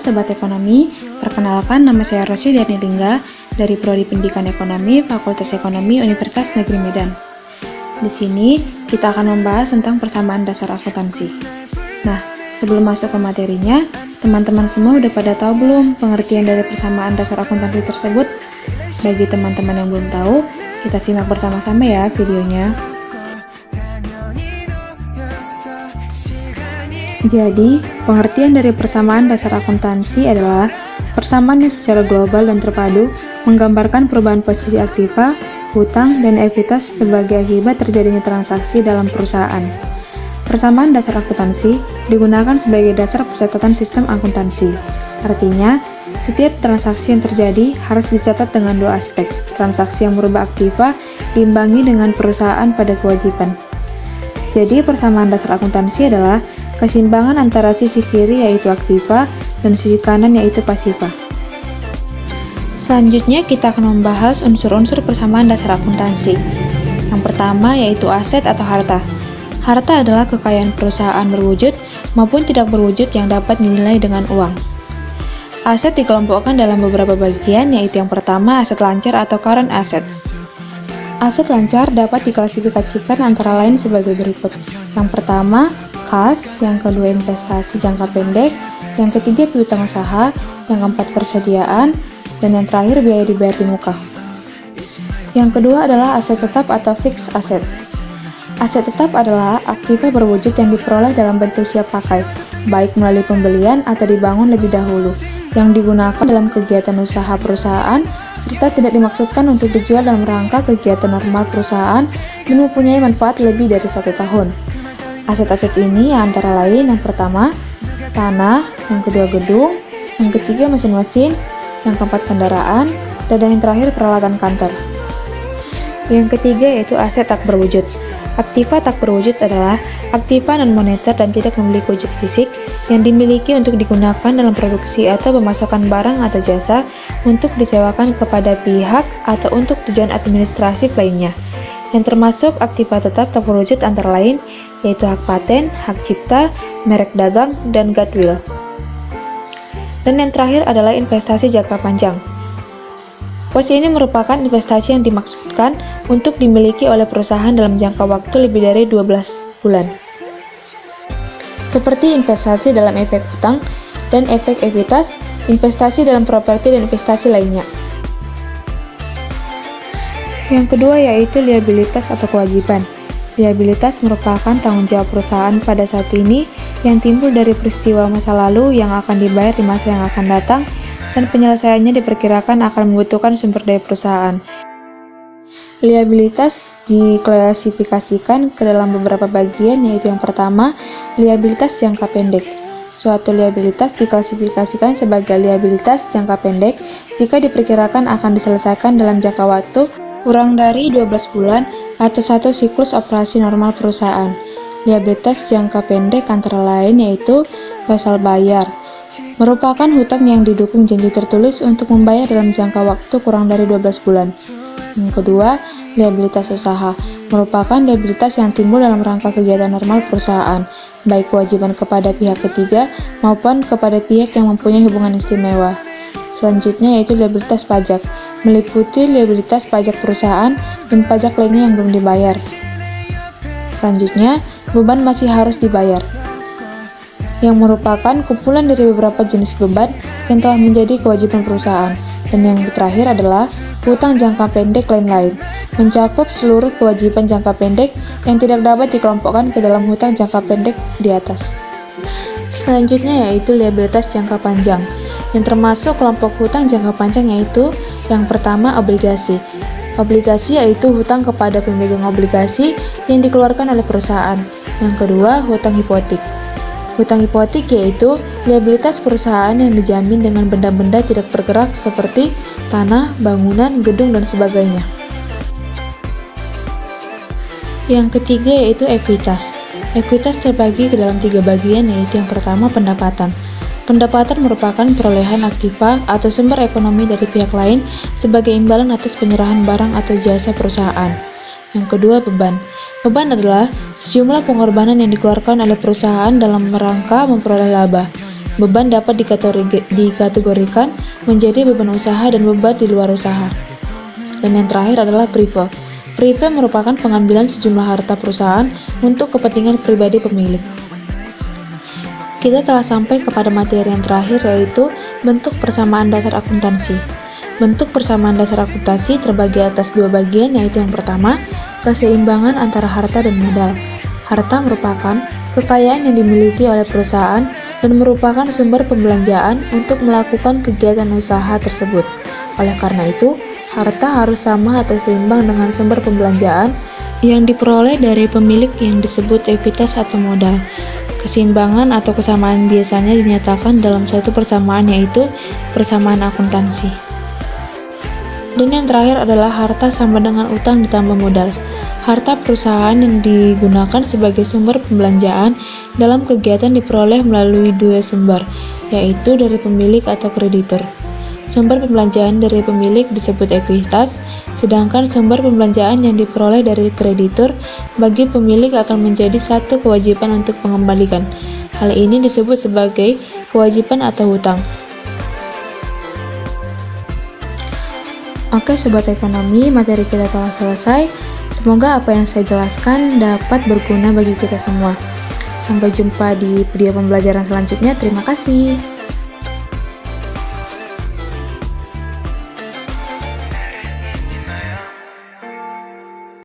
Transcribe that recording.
Sobat Ekonomi, perkenalkan nama saya Rosy Darnilingga dari Prodi Pendidikan Ekonomi, Fakultas Ekonomi Universitas Negeri Medan. Di sini kita akan membahas tentang persamaan dasar akuntansi. Nah, sebelum masuk ke materinya, teman-teman semua udah pada tahu belum pengertian dari persamaan dasar akuntansi tersebut? Bagi teman-teman yang belum tahu, kita simak bersama-sama ya videonya. Jadi, pengertian dari persamaan dasar akuntansi adalah persamaan yang secara global dan terpadu menggambarkan perubahan posisi aktiva, hutang, dan ekuitas sebagai akibat terjadinya transaksi dalam perusahaan. Persamaan dasar akuntansi digunakan sebagai dasar pencatatan sistem akuntansi. Artinya, setiap transaksi yang terjadi harus dicatat dengan dua aspek, transaksi yang merubah aktiva diimbangi dengan perusahaan pada kewajiban. Jadi, persamaan dasar akuntansi adalah keseimbangan antara sisi kiri yaitu aktiva dan sisi kanan yaitu pasiva. Selanjutnya kita akan membahas unsur-unsur persamaan dasar akuntansi. Yang pertama yaitu aset atau harta. Harta adalah kekayaan perusahaan berwujud maupun tidak berwujud yang dapat dinilai dengan uang. Aset dikelompokkan dalam beberapa bagian yaitu yang pertama aset lancar atau current assets. Aset lancar dapat diklasifikasikan antara lain sebagai berikut. Yang pertama, kas, yang kedua investasi jangka pendek, yang ketiga piutang usaha, yang keempat persediaan, dan yang terakhir biaya dibayar di muka. Yang kedua adalah aset tetap atau fixed asset. Aset tetap adalah aktiva berwujud yang diperoleh dalam bentuk siap pakai, baik melalui pembelian atau dibangun lebih dahulu, yang digunakan dalam kegiatan usaha perusahaan, serta tidak dimaksudkan untuk dijual dalam rangka kegiatan normal perusahaan dan mempunyai manfaat lebih dari 1 tahun. Aset-aset ini antara lain yang pertama, tanah, yang kedua gedung, yang ketiga mesin-mesin, yang keempat kendaraan, dan yang terakhir peralatan kantor. Yang ketiga yaitu aset tak berwujud. Aktiva tak berwujud adalah aktiva non-moneter dan tidak memiliki wujud fisik yang dimiliki untuk digunakan dalam produksi atau pemasakan barang atau jasa untuk disewakan kepada pihak atau untuk tujuan administratif lainnya. Yang termasuk aktiva tetap tak berwujud antara lain yaitu hak paten, hak cipta, merek dagang, dan goodwill. Dan yang terakhir adalah investasi jangka panjang. Posisi ini merupakan investasi yang dimaksudkan untuk dimiliki oleh perusahaan dalam jangka waktu lebih dari 12 bulan. Seperti investasi dalam efek hutang dan efek ekuitas, investasi dalam properti dan investasi lainnya. Yang kedua yaitu liabilitas atau kewajiban. Liabilitas merupakan tanggung jawab perusahaan pada saat ini yang timbul dari peristiwa masa lalu yang akan dibayar di masa yang akan datang dan penyelesaiannya diperkirakan akan membutuhkan sumber daya perusahaan. Liabilitas diklasifikasikan ke dalam beberapa bagian yaitu yang pertama, liabilitas jangka pendek. Suatu liabilitas diklasifikasikan sebagai liabilitas jangka pendek jika diperkirakan akan diselesaikan dalam jangka waktu kurang dari 12 bulan atau satu siklus operasi normal perusahaan. Liabilitas jangka pendek antara lain yaitu basal bayar, merupakan hutang yang didukung janji tertulis untuk membayar dalam jangka waktu kurang dari 12 bulan. Yang kedua, liabilitas usaha, merupakan liabilitas yang timbul dalam rangka kegiatan normal perusahaan, baik kewajiban kepada pihak ketiga maupun kepada pihak yang mempunyai hubungan istimewa. Selanjutnya yaitu liabilitas pajak, meliputi liabilitas pajak perusahaan dan pajak lainnya yang belum dibayar. Selanjutnya, beban masih harus dibayar, yang merupakan kumpulan dari beberapa jenis beban yang telah menjadi kewajiban perusahaan. Dan yang terakhir adalah hutang jangka pendek lain-lain, mencakup seluruh kewajiban jangka pendek yang tidak dapat dikelompokkan ke dalam hutang jangka pendek di atas. Selanjutnya yaitu liabilitas jangka panjang, yang termasuk kelompok hutang jangka panjang yaitu yang pertama obligasi. Obligasi yaitu hutang kepada pemegang obligasi yang dikeluarkan oleh perusahaan. Yang kedua, hutang hipotek. Hutang hipotek yaitu liabilitas perusahaan yang dijamin dengan benda-benda tidak bergerak seperti tanah, bangunan, gedung, dan sebagainya. Yang ketiga yaitu ekuitas. Ekuitas terbagi ke dalam 3 bagian yaitu yang pertama pendapatan. Pendapatan merupakan perolehan aktiva atau sumber ekonomi dari pihak lain sebagai imbalan atas penyerahan barang atau jasa perusahaan. Yang kedua, beban. Beban adalah sejumlah pengorbanan yang dikeluarkan oleh perusahaan dalam rangka memperoleh laba. Beban dapat dikategorikan menjadi beban usaha dan beban di luar usaha. Dan yang terakhir adalah prive. Prive merupakan pengambilan sejumlah harta perusahaan untuk kepentingan pribadi pemilik. Kita telah sampai kepada materi yang terakhir, yaitu bentuk persamaan dasar akuntansi. Bentuk persamaan dasar akuntansi terbagi atas dua bagian, yaitu yang pertama, keseimbangan antara harta dan modal. Harta merupakan kekayaan yang dimiliki oleh perusahaan dan merupakan sumber pembelanjaan untuk melakukan kegiatan usaha tersebut. Oleh karena itu, harta harus sama atau seimbang dengan sumber pembelanjaan yang diperoleh dari pemilik yang disebut ekuitas atau modal. Keseimbangan atau kesamaan biasanya dinyatakan dalam suatu persamaan, yaitu persamaan akuntansi. Dan yang terakhir adalah harta sama dengan utang ditambah modal. Harta perusahaan yang digunakan sebagai sumber pembelanjaan dalam kegiatan diperoleh melalui dua sumber, yaitu dari pemilik atau kreditur. Sumber pembelanjaan dari pemilik disebut ekuitas, sedangkan sumber pembelanjaan yang diperoleh dari kreditur bagi pemilik akan menjadi satu kewajiban untuk mengembalikan. Hal ini disebut sebagai kewajiban atau hutang. Oke Sobat Ekonomi, materi kita telah selesai. Semoga apa yang saya jelaskan dapat berguna bagi kita semua. Sampai jumpa di video pembelajaran selanjutnya. Terima kasih.